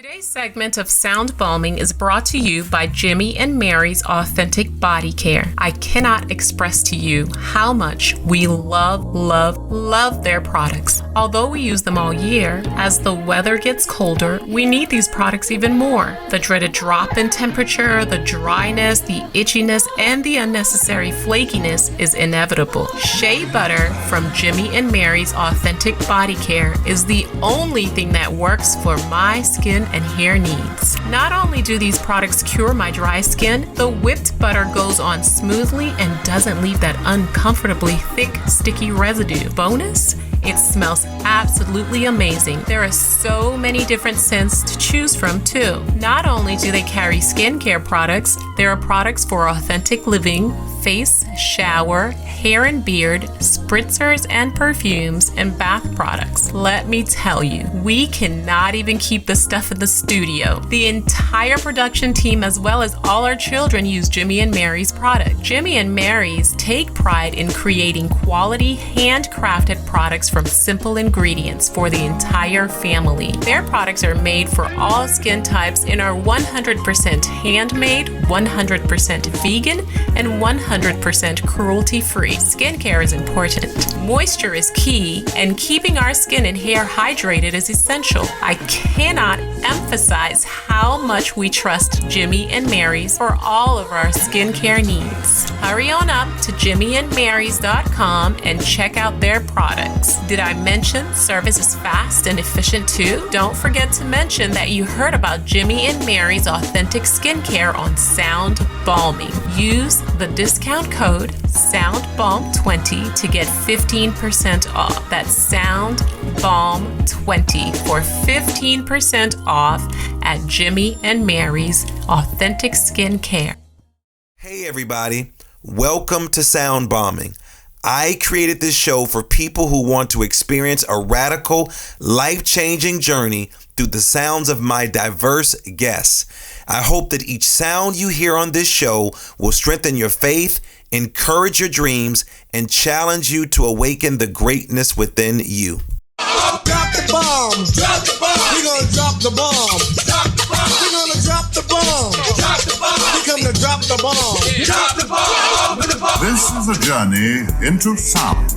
Today's segment of SoundBalming is brought to you by Jimmy and Mary's Authentic Body Care. I cannot express to you how much we love their products. Although we use them all year, as the weather gets colder, we need these products even more. The dreaded drop in temperature, the dryness, the itchiness, and the unnecessary flakiness is inevitable. Shea butter from Jimmy and Mary's Authentic Body Care is the only thing that works for my skin and hair needs. Not only do these products cure my dry skin, the whipped butter goes on smoothly and doesn't leave that uncomfortably thick, sticky residue. Bonus? It smells absolutely amazing. There are so many different scents to choose from too. Not only do they carry skincare products, there are products for authentic living, face, shower, hair and beard, spritzers and perfumes, and bath products. Let me tell you, we cannot even keep the stuff in the studio. The entire production team as well as all our children use Jimmy and Mary's product. Jimmy and Mary's take pride in creating quality, handcrafted products from simple ingredients for the entire family. Their products are made for all skin types and are 100% handmade, 100% vegan, and 100% cruelty-free. Skincare is important. Moisture is key, and keeping our skin and hair hydrated is essential. I cannot emphasize how much we trust Jimmy and Mary's for all of our skincare needs. Hurry on up to jimmyandmarys.com and check out their products. Did I mention service is fast and efficient too? Don't forget to mention that you heard about Jimmy and Mary's Authentic Skincare on SoundBalming. Use the discount code SoundBalm20 to get 15% off. That's SoundBalm20 for 15% off at Jimmy and Mary's Authentic Skincare. Hey everybody, welcome to SoundBalming. I created this show for people who want to experience a radical, life-changing journey through the sounds of my diverse guests. I hope that each sound you hear on this show will strengthen your faith, encourage your dreams, and challenge you to awaken the greatness within you. Drop the bomb. Drop the bomb. We're gonna drop the bomb. Drop the bomb. We're gonna drop the bomb. Drop the bomb. We come to drop the bomb. Drop the bomb. This is a journey into sound.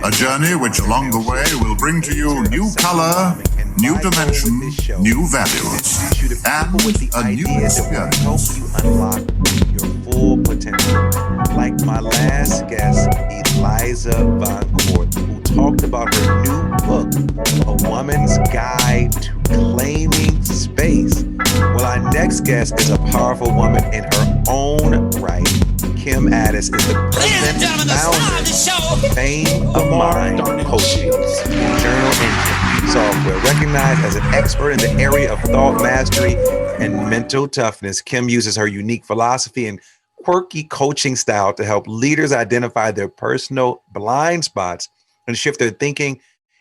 A journey which along the way will bring to you new color, new dimension, new values, and a new experience. Help you unlock your full potential. Like my last guest, Eliza Vancourt, who talked about her new book, A Woman's Guide to Claiming Space. Well, our next guest is a powerful woman in her own right. Kim Ades is the president and founder of Fame of Mind Coaching Journal Engine software. Recognized as an expert in the area of thought mastery and mental toughness, Kim uses her unique philosophy and quirky coaching style to help leaders identify their personal blind spots and shift their thinking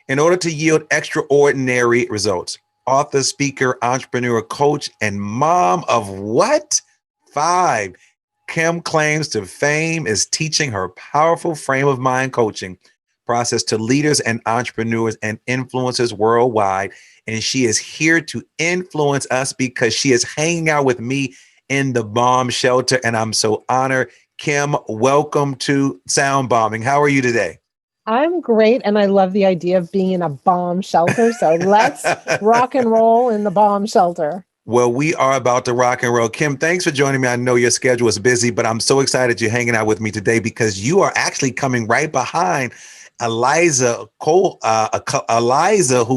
in order to yield extraordinary results. Author, speaker, entrepreneur, coach, and mom of what? 5. Kim claims to fame is teaching her powerful frame of mind coaching process to leaders and entrepreneurs and influencers worldwide. And she is here to influence us because she is hanging out with me in the bomb shelter. And I'm so honored. Kim, welcome to SoundBalming. How are you today? I'm great. And I love the idea of being in a bomb shelter. So let's rock and roll in the bomb shelter. Well, we are about to rock and roll. Kim, thanks for joining me. I know your schedule is busy, but I'm so excited you're hanging out with me today because you are actually coming right behind Eliza, who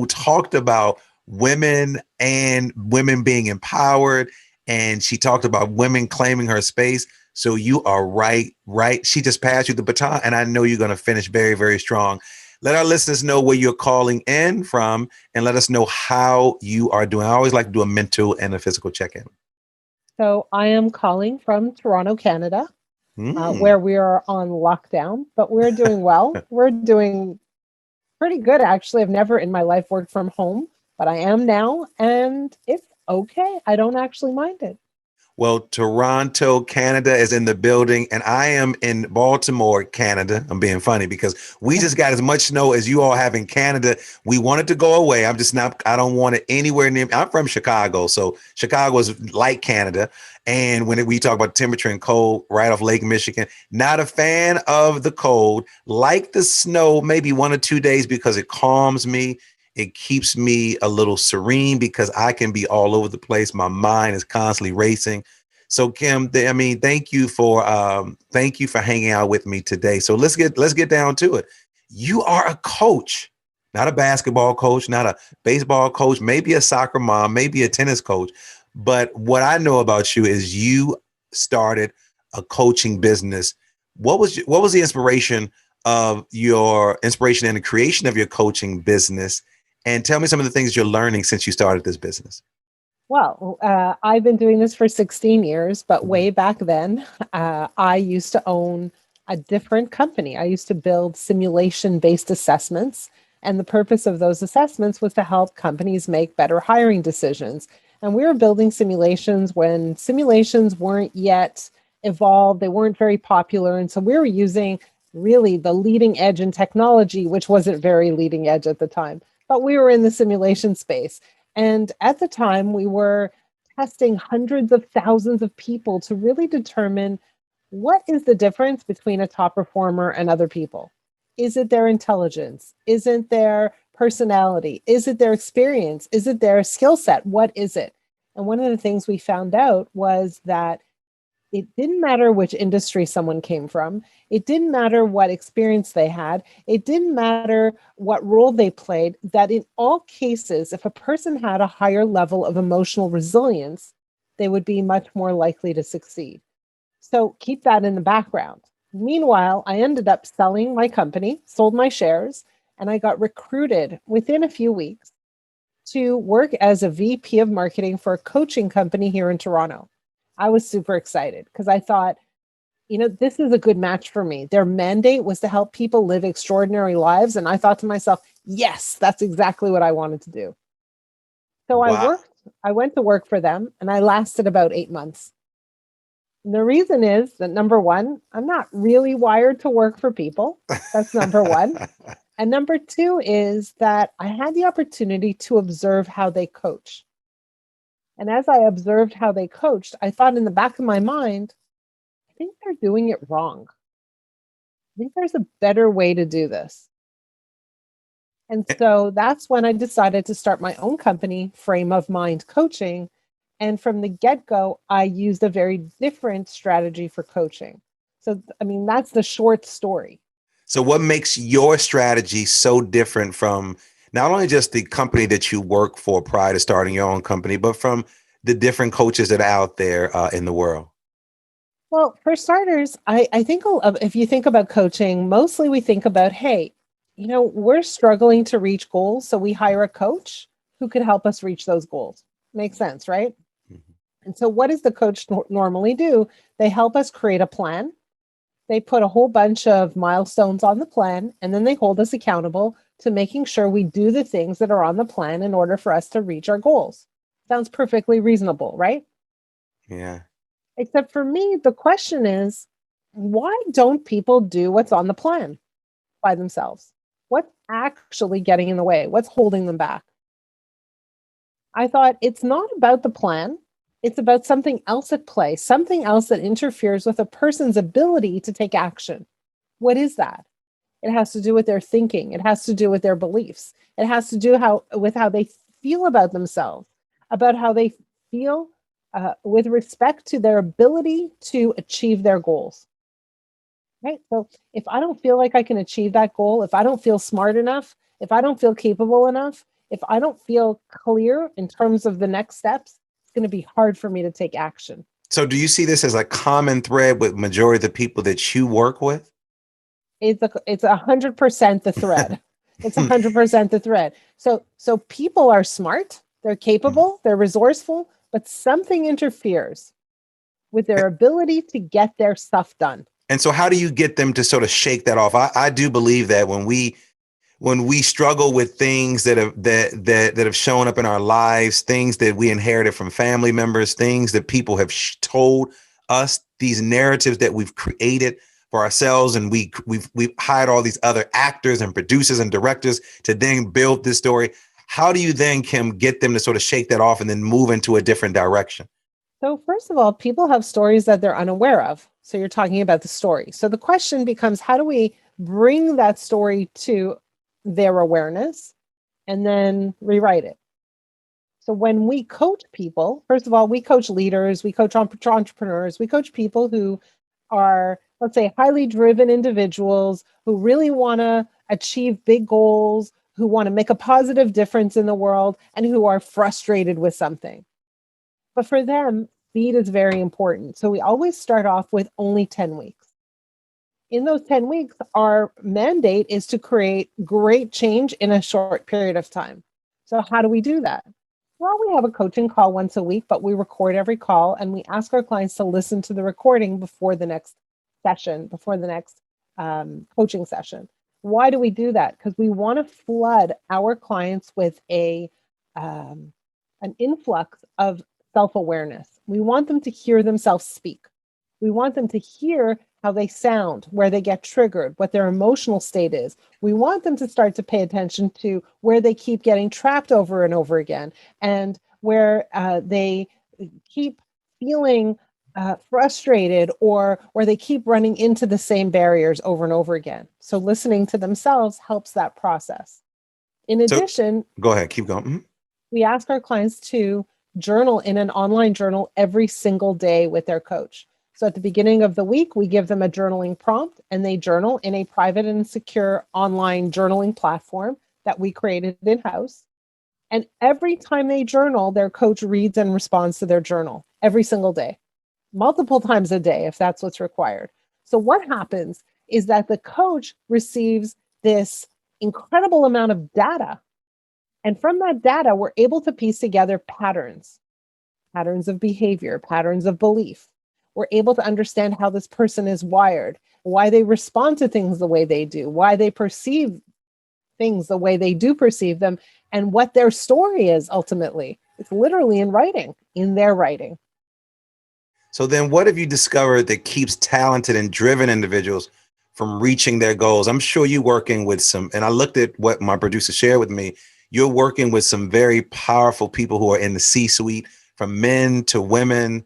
talked about women and women being empowered. And she talked about women claiming her space. So you are right. She just passed you the baton, and I know you're going to finish very, very strong. Let our listeners know where you're calling in from and let us know how you are doing. I always like to do a mental and a physical check-in. So I am calling from Toronto, Canada, where we are on lockdown, but we're doing well. We're doing pretty good, actually. I've never in my life worked from home, but I am now, and it's okay. I don't actually mind it. Well, Toronto, Canada is in the building, and I am in Baltimore, Canada. I'm being funny because we just got as much snow as you all have in Canada. We wanted to go away. I'm just not, I don't want it anywhere near. I'm from Chicago, so Chicago is like Canada. And when we talk about temperature and cold, right off Lake Michigan, not a fan of the cold, like the snow, maybe 1 or 2 days because it calms me. It keeps me a little serene because I can be all over the place. My mind is constantly racing. So Kim, thank you for hanging out with me today. So let's get down to it. You are a coach, not a basketball coach, not a baseball coach, maybe a soccer mom, maybe a tennis coach. But what I know about you is you started a coaching business. What was the inspiration of your inspiration and the creation of your coaching business? And tell me some of the things you're learning since you started this business. Well, I've been doing this for 16 years, but way back then, I used to own a different company. I used to build simulation-based assessments. And the purpose of those assessments was to help companies make better hiring decisions. And we were building simulations when simulations weren't yet evolved. They weren't very popular. And so we were using really the leading edge in technology, which wasn't very leading edge at the time. But we were in the simulation space. And at the time, we were testing hundreds of thousands of people to really determine what is the difference between a top performer and other people. Is it their intelligence? Is it their personality? Is it their experience? Is it their skill set? What is it? And one of the things we found out was that it didn't matter which industry someone came from. It didn't matter what experience they had. It didn't matter what role they played, that in all cases, if a person had a higher level of emotional resilience, they would be much more likely to succeed. So keep that in the background. Meanwhile, I ended up selling my company, sold my shares, and I got recruited within a few weeks to work as a VP of marketing for a coaching company here in Toronto. I was super excited because I thought, this is a good match for me. Their mandate was to help people live extraordinary lives. And I thought to myself, yes, that's exactly what I wanted to do. So Wow. I went to work for them and I lasted about 8 months. And the reason is that number one, I'm not really wired to work for people. That's number one. And number two is that I had the opportunity to observe how they coach. And as I observed how they coached, I thought in the back of my mind, I think they're doing it wrong. I think there's a better way to do this. And so that's when I decided to start my own company, Frame of Mind Coaching. And from the get-go, I used a very different strategy for coaching. So, that's the short story. So what makes your strategy so different from not only just the company that you work for prior to starting your own company, but from the different coaches that are out there in the world? Well, for starters, I think if you think about coaching, mostly we think about, hey, we're struggling to reach goals, so we hire a coach who could help us reach those goals. Makes sense, right? Mm-hmm. And so what does the coach normally do? They help us create a plan. They put a whole bunch of milestones on the plan, and then they hold us accountable to making sure we do the things that are on the plan in order for us to reach our goals. Sounds perfectly reasonable, right? Yeah. Except for me, the question is, why don't people do what's on the plan by themselves? What's actually getting in the way? What's holding them back? I thought it's not about the plan. It's about something else at play, something else that interferes with a person's ability to take action. What is that? It has to do with their thinking. It has to do with their beliefs. It has to do with how they feel about themselves, about how they feel with respect to their ability to achieve their goals. Right? So if I don't feel like I can achieve that goal, if I don't feel smart enough, if I don't feel capable enough, if I don't feel clear in terms of the next steps, it's going to be hard for me to take action. So do you see this as a common thread with majority of the people that you work with? It's 100% the thread. It's 100% the thread. So people are smart, they're capable, they're resourceful, but something interferes with their ability to get their stuff done. And so how do you get them to sort of shake that off? I do believe that when when we struggle with things that have shown up in our lives, things that we inherited from family members, things that people have told us, these narratives that we've created for ourselves, and we've hired all these other actors and producers and directors to then build this story. How do you then, Kim, get them to sort of shake that off and then move into a different direction? So first of all, people have stories that they're unaware of. So you're talking about the story. So the question becomes, how do we bring that story to their awareness and then rewrite it? So when we coach people, first of all, we coach leaders, we coach entrepreneurs, we coach people who are, let's say, highly driven individuals who really want to achieve big goals, who want to make a positive difference in the world, and who are frustrated with something. But for them, speed is very important. So we always start off with only 10 weeks. In those 10 weeks, our mandate is to create great change in a short period of time. So how do we do that? Well, we have a coaching call once a week, but we record every call and we ask our clients to listen to the recording before the next session, before the next coaching session. Why do we do that? Because we want to flood our clients with an influx of self-awareness. We want them to hear themselves speak. We want them to hear how they sound, where they get triggered, what their emotional state is. We want them to start to pay attention to where they keep getting trapped over and over again, and where they keep feeling frustrated, or where they keep running into the same barriers over and over again. So listening to themselves helps that process. In addition, go ahead, keep going. Mm-hmm. We ask our clients to journal in an online journal every single day with their coach. So at the beginning of the week, we give them a journaling prompt and they journal in a private and secure online journaling platform that we created in-house. And every time they journal, their coach reads and responds to their journal every single day, multiple times a day, if that's what's required. So what happens is that the coach receives this incredible amount of data. And from that data, we're able to piece together patterns of behavior, patterns of belief. We're able to understand how this person is wired, why they respond to things the way they do, why they perceive things the way they do perceive them, and what their story is ultimately. It's literally in writing, in their writing. So then what have you discovered that keeps talented and driven individuals from reaching their goals? I'm sure you're working with some, and I looked at what my producer shared with me. You're working with some very powerful people who are in the C-suite, from men to women,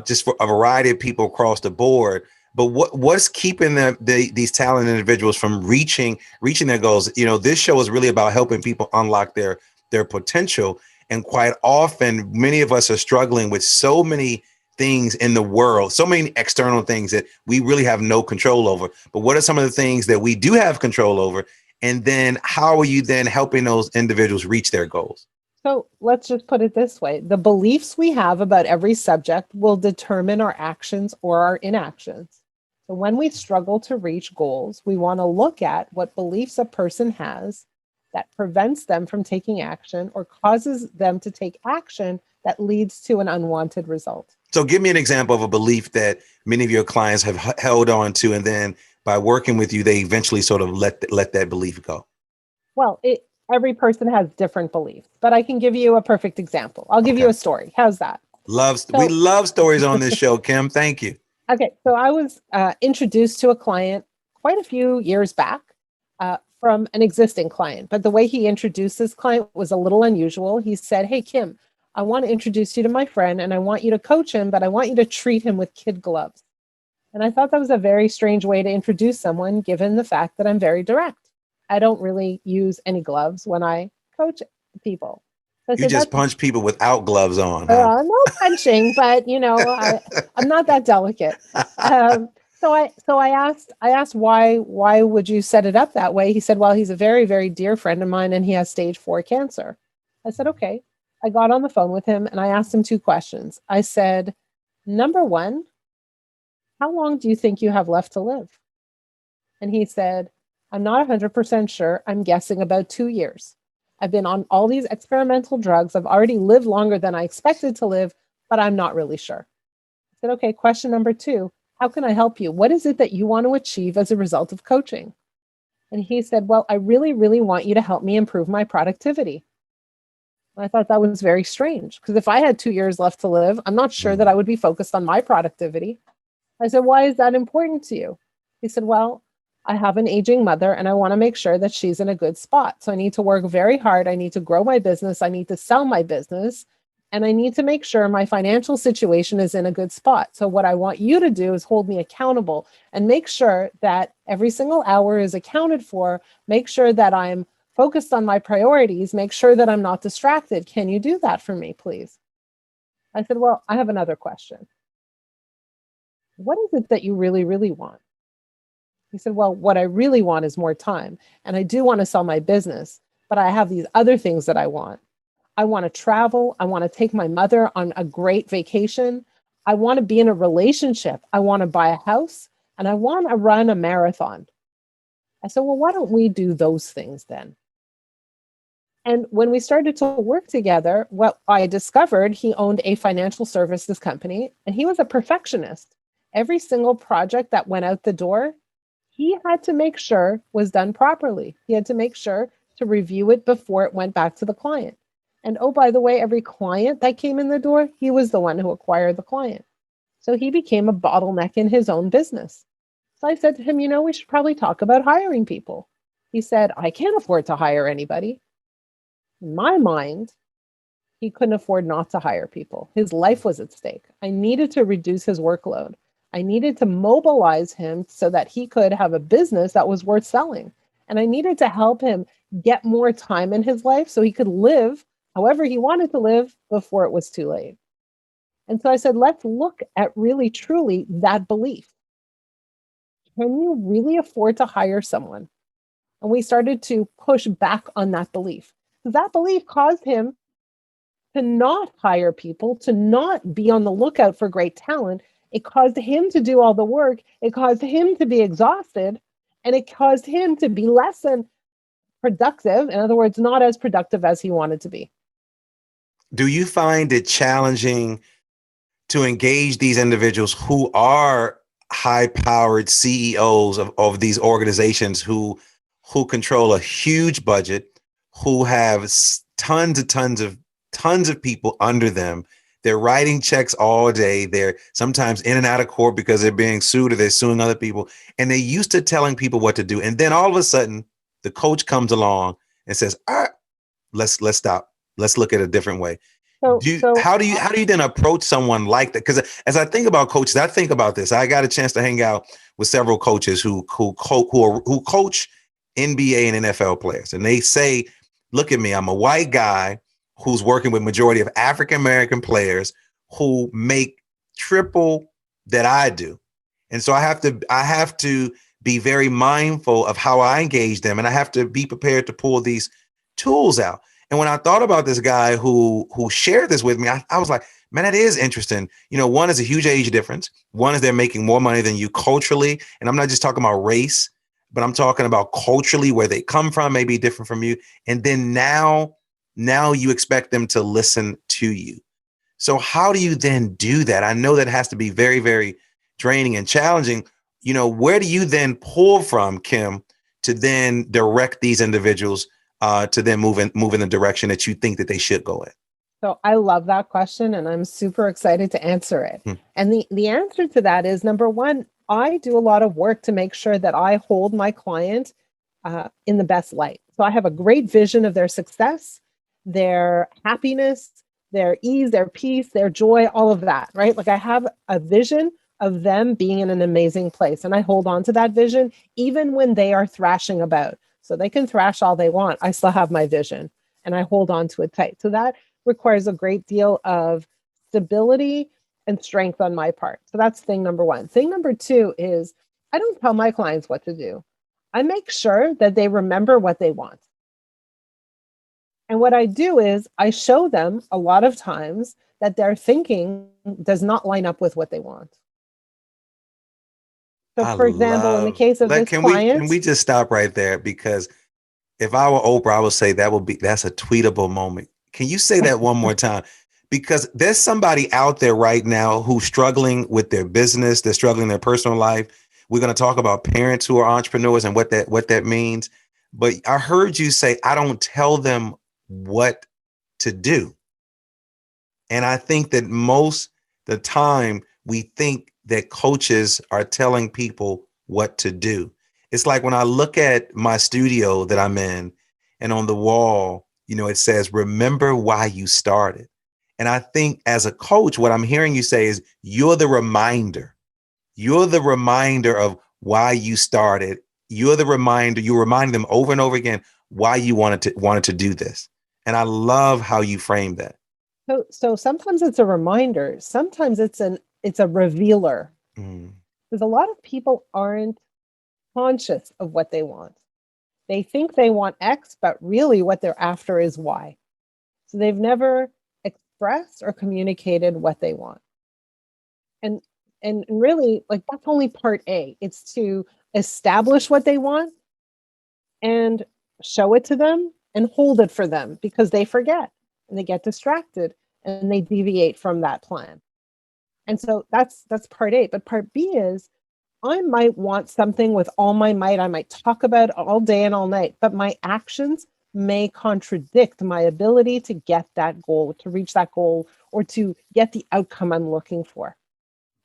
just for a variety of people across the board. But what's keeping these talented individuals from reaching their goals? You know, this show is really about helping people unlock their potential. And quite often, many of us are struggling with so many things in the world, so many external things that we really have no control over. But what are some of the things that we do have control over? And then how are you then helping those individuals reach their goals? So let's just put it this way. The beliefs we have about every subject will determine our actions or our inactions. So when we struggle to reach goals, we want to look at what beliefs a person has that prevents them from taking action or causes them to take action that leads to an unwanted result. So give me an example of a belief that many of your clients have held on to, and then by working with you, they eventually sort of let that belief go. Well, every person has different beliefs, but I can give you a perfect example. I'll give you a story. How's that? We love stories on this show, Kim. Thank you. Okay. So I was introduced to a client quite a few years back from an existing client, but the way he introduced this client was a little unusual. He said, "Hey, Kim, I want to introduce you to my friend and I want you to coach him, but I want you to treat him with kid gloves." And I thought that was a very strange way to introduce someone, given the fact that I'm very direct. I don't really use any gloves when I coach people. So you just punch people without gloves on. Huh? No punching, but I'm not that delicate. So I asked why would you set it up that way? He said, well, he's a very, very dear friend of mine and he has stage 4 cancer. I said, okay. I got on the phone with him and I asked him 2 questions. I said, number 1, how long do you think you have left to live? And he said, I'm not 100% sure. I'm guessing about 2 years. I've been on all these experimental drugs. I've already lived longer than I expected to live, but I'm not really sure. I said, okay, question number 2, how can I help you? What is it that you want to achieve as a result of coaching? And he said, well, I really, really want you to help me improve my productivity. And I thought that was very strange because if I had 2 years left to live, I'm not sure that I would be focused on my productivity. I said, why is that important to you? He said, well, I have an aging mother and I want to make sure that she's in a good spot. So I need to work very hard. I need to grow my business. I need to sell my business. And I need to make sure my financial situation is in a good spot. So what I want you to do is hold me accountable and make sure that every single hour is accounted for. Make sure that I'm focused on my priorities. Make sure that I'm not distracted. Can you do that for me, please? I said, well, I have another question. What is it that you really, really want? He said, well, what I really want is more time. And I do want to sell my business, but I have these other things that I want. I want to travel. I want to take my mother on a great vacation. I want to be in a relationship. I want to buy a house and I want to run a marathon. I said, well, why don't we do those things then? And when we started to work together, what I discovered, he owned a financial services company and he was a perfectionist. Every single project that went out the door, he had to make sure was done properly. He had to make sure to review it before it went back to the client. And oh, by the way, every client that came in the door, he was the one who acquired the client. So he became a bottleneck in his own business. So I said to him, we should probably talk about hiring people. He said, I can't afford to hire anybody. In my mind, he couldn't afford not to hire people. His life was at stake. I needed to reduce his workload. I needed to mobilize him so that he could have a business that was worth selling. And I needed to help him get more time in his life so he could live however he wanted to live before it was too late. And so I said, let's look at really, truly that belief. Can you really afford to hire someone? And we started to push back on that belief. That belief caused him to not hire people, to not be on the lookout for great talent. It caused him to do all the work. It caused him to be exhausted. And it caused him to be less than productive. In other words, not as productive as he wanted to be. Do you find it challenging to engage these individuals who are high-powered CEOs of these organizations who control a huge budget, who have tons of people under them? They're writing checks all day. They're sometimes in and out of court because they're being sued or they're suing other people. And they're used to telling people what to do. And then all of a sudden, the coach comes along and says, let's stop. Let's look at a different way. How do you then approach someone like that? Because as I think about coaches, I think about this. I got a chance to hang out with several coaches who coach NBA and NFL players. And they say, look at me, I'm a white guy who's working with majority of African-American players who make triple that I do. And so I have to be very mindful of how I engage them. And I have to be prepared to pull these tools out. And when I thought about this guy who shared this with me, I was like, man, that is interesting. One is a huge age difference. One is they're making more money than you culturally. And I'm not just talking about race, but I'm talking about culturally where they come from, may be different from you. And then now you expect them to listen to you. So how do you then do that? I know that has to be very, very draining and challenging. Where do you then pull from, Kim, to then direct these individuals to then move in the direction that you think that they should go in? So I love that question and I'm super excited to answer it. And the answer to that is, number one, I do a lot of work to make sure that I hold my client in the best light. So I have a great vision of their success, their happiness, their ease, their peace, their joy, all of that, right? Like I have a vision of them being in an amazing place. And I hold on to that vision even when they are thrashing about. So they can thrash all they want. I still have my vision and I hold on to it tight. So that requires a great deal of stability and strength on my part. So that's thing number one. Thing number two is I don't tell my clients what to do. I make sure that they remember what they want. And what I do is I show them a lot of times that their thinking does not line up with what they want. So for example, in the case of this client. Can we just stop right there? Because if I were Oprah, I would say that's a tweetable moment. Can you say that one more time? Because there's somebody out there right now who's struggling with their business. They're struggling in their personal life We're going to talk about parents who are entrepreneurs and what that means. But I heard you say, I don't tell them what to do. And I think that most the time we think that coaches are telling people what to do. It's like when I look at my studio that I'm in, and on the wall, it says, remember why you started. And I think as a coach, what I'm hearing you say is you're the reminder. You're the reminder of why you started. You're the reminder. You remind them over and over again why you wanted to do this. And I love how you frame that. So sometimes it's a reminder. Sometimes it's a revealer. Because a lot of people aren't conscious of what they want. They think they want X, but really what they're after is Y. So they've never expressed or communicated what they want. And really, like, that's only part A. It's to establish what they want and show it to them and hold it for them, because they forget and they get distracted and they deviate from that plan. And so that's part A. But part B is, I might want something with all my might. I might talk about it all day and all night, but my actions may contradict my ability to get that goal, to reach that goal, or to get the outcome I'm looking for.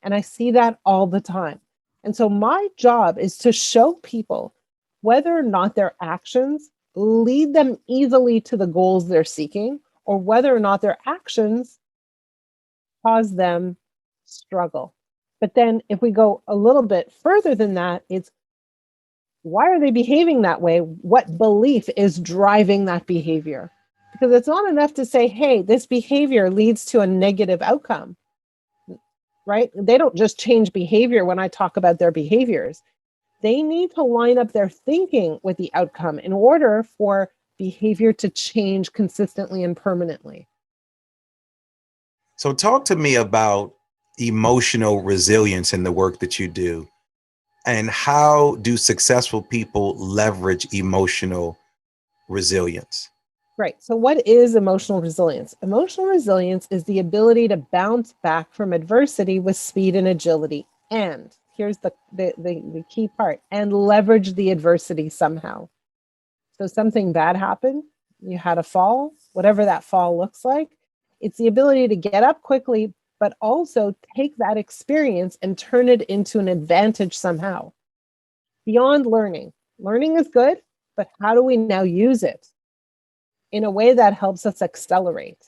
And I see that all the time. And so my job is to show people whether or not their actions lead them easily to the goals they're seeking, or whether or not their actions cause them struggle. But then if we go a little bit further than that, it's, why are they behaving that way? What belief is driving that behavior? Because it's not enough to say, hey, this behavior leads to a negative outcome, right? They don't just change behavior when I talk about their behaviors. They need to line up their thinking with the outcome in order for behavior to change consistently and permanently. So talk to me about emotional resilience in the work that you do, and how do successful people leverage emotional resilience? Right. So what is emotional resilience? Emotional resilience is the ability to bounce back from adversity with speed and agility. And here's the key part, and leverage the adversity somehow. So something bad happened, you had a fall, whatever that fall looks like. It's the ability to get up quickly, but also take that experience and turn it into an advantage somehow. Beyond learning. Learning is good, but how do we now use it in a way that helps us accelerate?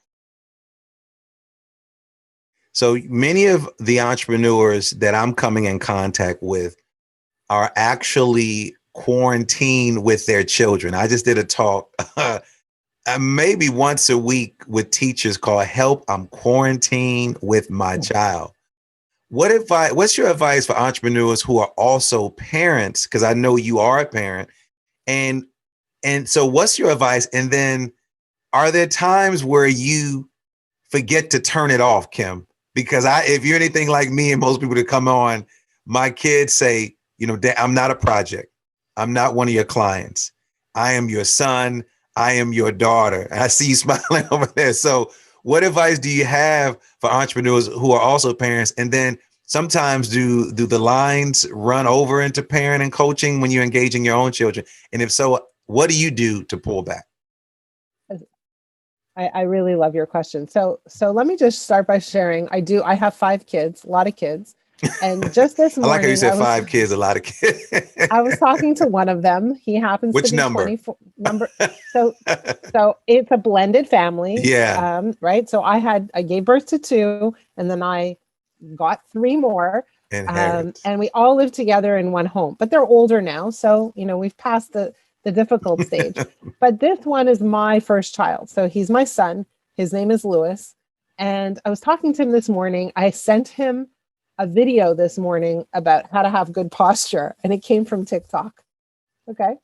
So many of the entrepreneurs that I'm coming in contact with are actually quarantined with their children. I just did a talk maybe once a week with teachers called Help, I'm Quarantined with My Child. What's your advice for entrepreneurs who are also parents? Because I know you are a parent. And so what's your advice? And then are there times where you forget to turn it off, Kim? Because if you're anything like me and most people that come on, my kids say, I'm not a project. I'm not one of your clients. I am your son. I am your daughter. And I see you smiling over there. So what advice do you have for entrepreneurs who are also parents? And then sometimes do the lines run over into parent and coaching when you're engaging your own children? And if so, what do you do to pull back? I really love your question. So let me just start by sharing. I have 5 kids, a lot of kids. And just this morning, I like how you said 5 kids, a lot of kids. I was talking to one of them. He happens to be number? 24 number. So it's a blended family. Yeah. Right. So I gave birth to 2, and then I got 3 more. And we all live together in one home, but they're older now. So, we've passed the difficult stage. But this one is my first child. So he's my son. His name is Lewis. And I was talking to him this morning. I sent him a video this morning about how to have good posture, and it came from TikTok. Okay.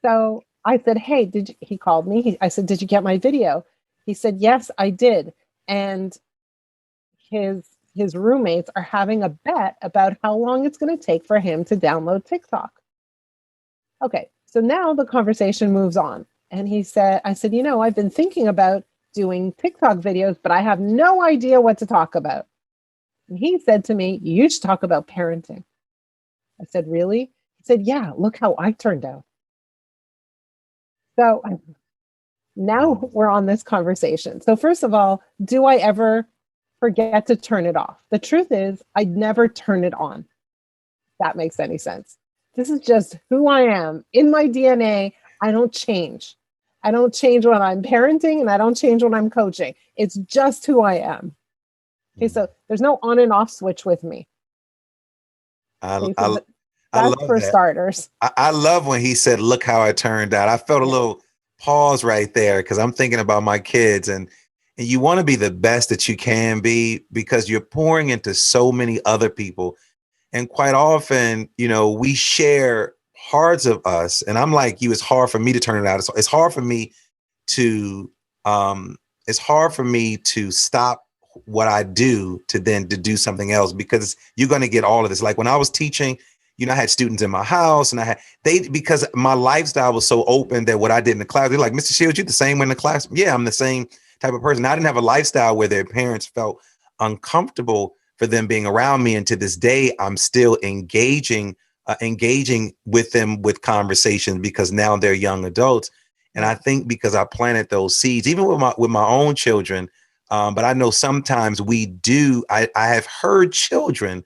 So I said, hey, he called me. I said, did you get my video? He said, yes, I did. And his roommates are having a bet about how long it's going to take for him to download TikTok. Okay. So now the conversation moves on. And I said, I've been thinking about doing TikTok videos, but I have no idea what to talk about. And he said to me, you should talk about parenting. I said, really? He said, yeah, look how I turned out. So now we're on this conversation. So first of all, do I ever forget to turn it off? The truth is, I never turn it on. If that makes any sense. This is just who I am in my DNA. I don't change. I don't change when I'm parenting and I don't change when I'm coaching. It's just who I am. Okay, so there's no on and off switch with me. Okay, so I that's love for that. starters. I love when he said, look how it turned out. I felt a little pause right there because I'm thinking about my kids, and you want to be the best that you can be because you're pouring into so many other people. And quite often, we share parts of us. And I'm like you, it's hard for me to turn it out. It's hard for me to it's hard for me to stop what I do to do something else because you're going to get all of this. Like when I was teaching, I had students in my house and because my lifestyle was so open that what I did in the class, they're like, Mr. Shields, you the same way in the class? Yeah, I'm the same type of person. I didn't have a lifestyle where their parents felt uncomfortable for them being around me. And to this day, I'm still engaging with them with conversations because now they're young adults. And I think because I planted those seeds, even with my own children, but I know sometimes I have heard children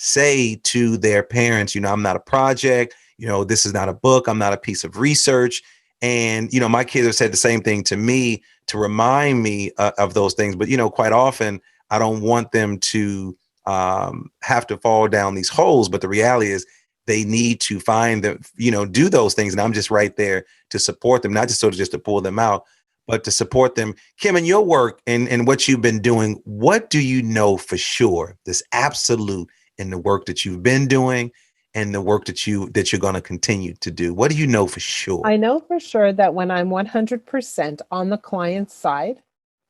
say to their parents, I'm not a project, this is not a book, I'm not a piece of research. And, my kids have said the same thing to me to remind me of those things. But, quite often I don't want them to have to fall down these holes. But the reality is they need to find do those things. And I'm just right there to support them, not just sort of just to pull them out, but to support them. Kim, in your work and what you've been doing, what do you know for sure, this absolute in the work that you've been doing and the work that you're going to continue to do? What do you know for sure? I know for sure that when I'm 100% on the client's side,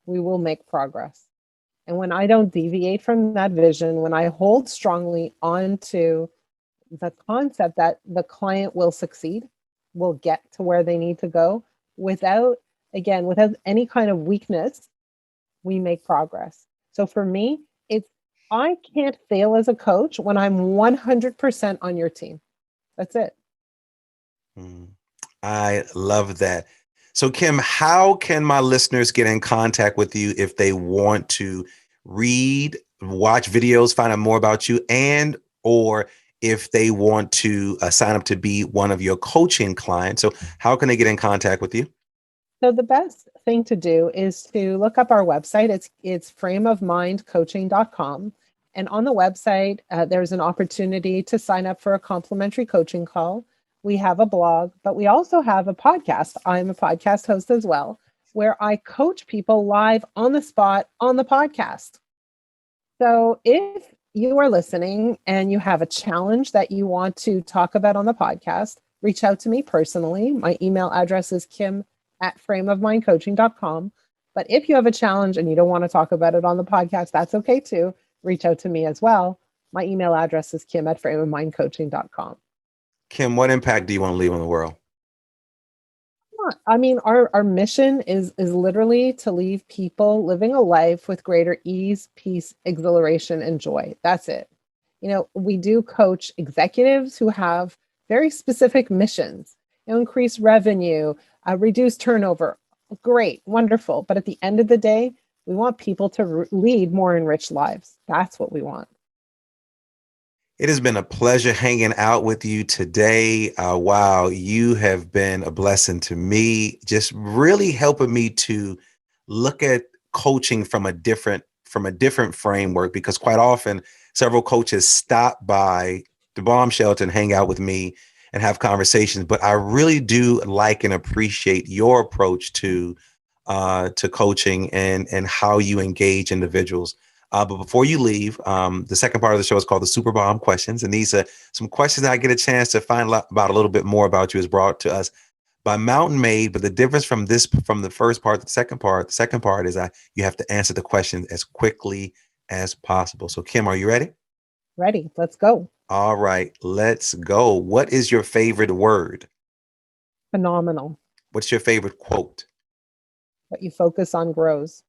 we will make progress. And when I don't deviate from that vision, when I hold strongly onto the concept that the client will succeed, will get to where they need to go without any kind of weakness, we make progress. So for me, I can't fail as a coach when I'm 100% on your team. That's it. I love that. So, Kim, how can my listeners get in contact with you if they want to read, watch videos, find out more about you, and or if they want to sign up to be one of your coaching clients? So how can they get in contact with you? So the best thing to do is to look up our website. It's frameofmindcoaching.com. And on the website, there's an opportunity to sign up for a complimentary coaching call. We have a blog, but we also have a podcast. I'm a podcast host as well, where I coach people live on the spot on the podcast. So if you are listening and you have a challenge that you want to talk about on the podcast, reach out to me personally. My email address is kim@frameofmindcoaching.com. But if you have a challenge and you don't want to talk about it on the podcast, that's okay too. Reach out to me as well. My email address is kim@frameofmindcoaching.com. Kim, what impact do you want to leave on the world? I mean, our mission is literally to leave people living a life with greater ease, peace, exhilaration, and joy. That's it. We do coach executives who have very specific missions. Increase revenue, reduce turnover. Great, wonderful. But at the end of the day, we want people to lead more enriched lives. That's what we want. It has been a pleasure hanging out with you today. Wow, you have been a blessing to me, just really helping me to look at coaching from a different framework, because quite often several coaches stop by the bomb shelter and hang out with me and have conversations. But I really do like and appreciate your approach to coaching and how you engage individuals. But before you leave, the second part of the show is called the Super Bomb Questions. And these are some questions that I get a chance to find out about a little bit more about you is brought to us by Mountain Made. But the difference from the first part to the second part is you have to answer the question as quickly as possible. So Kim, are you ready? Ready. Let's go. All right, let's go. What is your favorite word? Phenomenal. What's your favorite quote? What you focus on grows.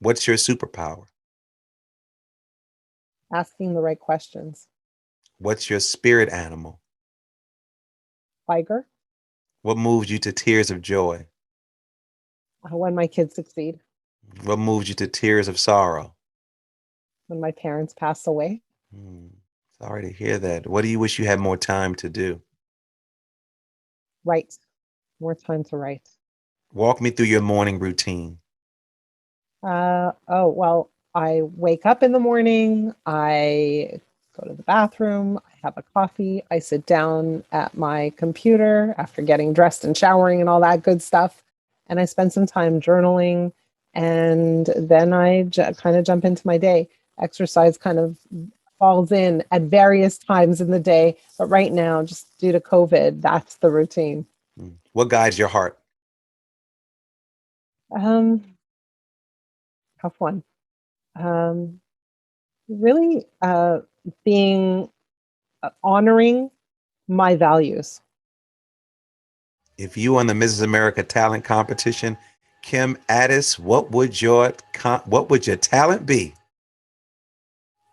What's your superpower? Asking the right questions. What's your spirit animal? Tiger. What moves you to tears of joy? When my kids succeed. What moves you to tears of sorrow? When my parents pass away. Sorry to hear that. What do you wish you had more time to do? Write. More time to write. Walk me through your morning routine. Well, I wake up in the morning, I go to the bathroom, I have a coffee, I sit down at my computer after getting dressed and showering and all that good stuff, and I spend some time journaling, and then I kind of jump into my day. Exercise kind of falls in at various times in the day, but right now, just due to COVID, that's the routine. What guides your heart? Tough one. Really being honoring my values. If you won the Mrs. America talent competition, Kim Ades, what would your talent be?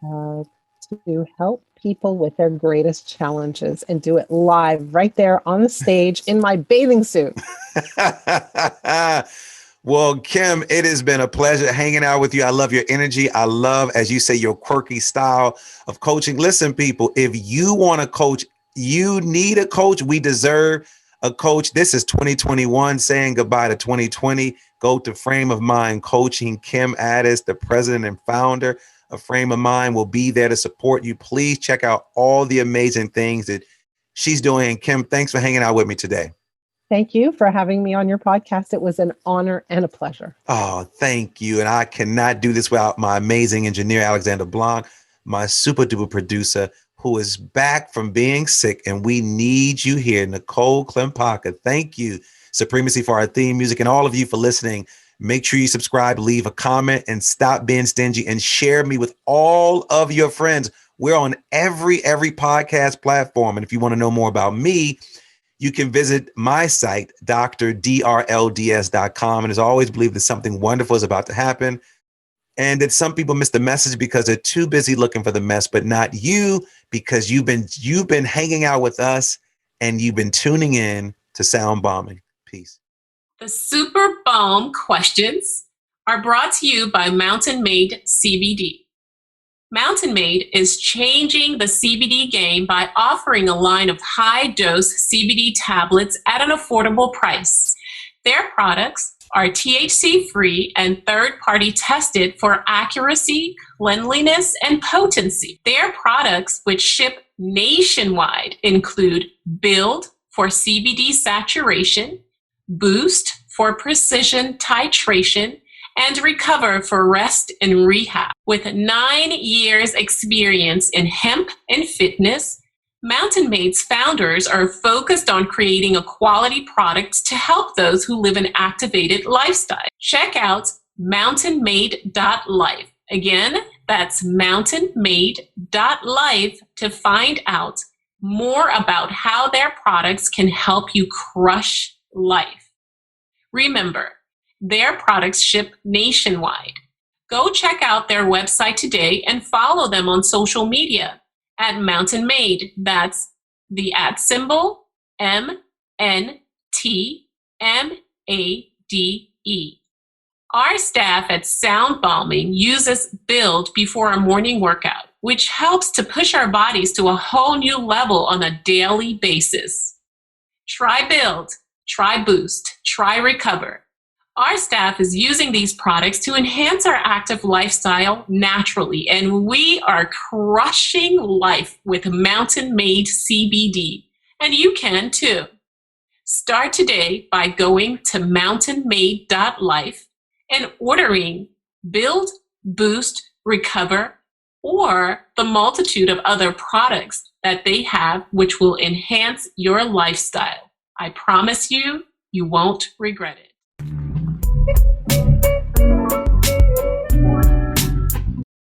To help people with their greatest challenges and do it live right there on the stage in my bathing suit. Well, Kim, it has been a pleasure hanging out with you. I love your energy. I love, as you say, your quirky style of coaching. Listen, people, if you want to coach, you need a coach. We deserve a coach. This is 2021 saying goodbye to 2020. Go to Frame of Mind Coaching. Kim Ades, the president and founder of Frame of Mind, will be there to support you. Please check out all the amazing things that she's doing. Kim, thanks for hanging out with me today. Thank you for having me on your podcast. It was an honor and a pleasure. Oh, thank you. And I cannot do this without my amazing engineer, Alexander Blanc, my super duper producer, who is back from being sick. And we need you here, Nicole Klempaka. Thank you, Supremacy, for our theme music, and all of you for listening. Make sure you subscribe, leave a comment, and stop being stingy, and share me with all of your friends. We're on every podcast platform. And if you want to know more about me, you can visit my site, drdrlds.com. And as always, believe that something wonderful is about to happen. And that some people miss the message because they're too busy looking for the mess, but not you, because you've been hanging out with us and you've been tuning in to SoundBalming. Peace. The Super Balm questions are brought to you by Mountain Made CBD. Mountain Made is changing the CBD game by offering a line of high-dose CBD tablets at an affordable price. Their products are THC-free and third-party tested for accuracy, cleanliness, and potency. Their products, which ship nationwide, include Build for CBD saturation, Boost for precision titration, and Recover for rest and rehab. With 9 years experience in hemp and fitness, Mountain Made's founders are focused on creating a quality product to help those who live an activated lifestyle. Check out mountainmade.life. Again, that's mountainmade.life to find out more about how their products can help you crush life. Remember, their products ship nationwide. Go check out their website today and follow them on social media at Mountain Made. That's the @ MNTMADE. Our staff at SoundBalming uses Build before a morning workout, which helps to push our bodies to a whole new level on a daily basis. Try Build, try Boost, try Recover. Our staff is using these products to enhance our active lifestyle naturally, and we are crushing life with Mountain Made CBD, and you can too. Start today by going to mountainmade.life and ordering Build, Boost, Recover, or the multitude of other products that they have which will enhance your lifestyle. I promise you, you won't regret it.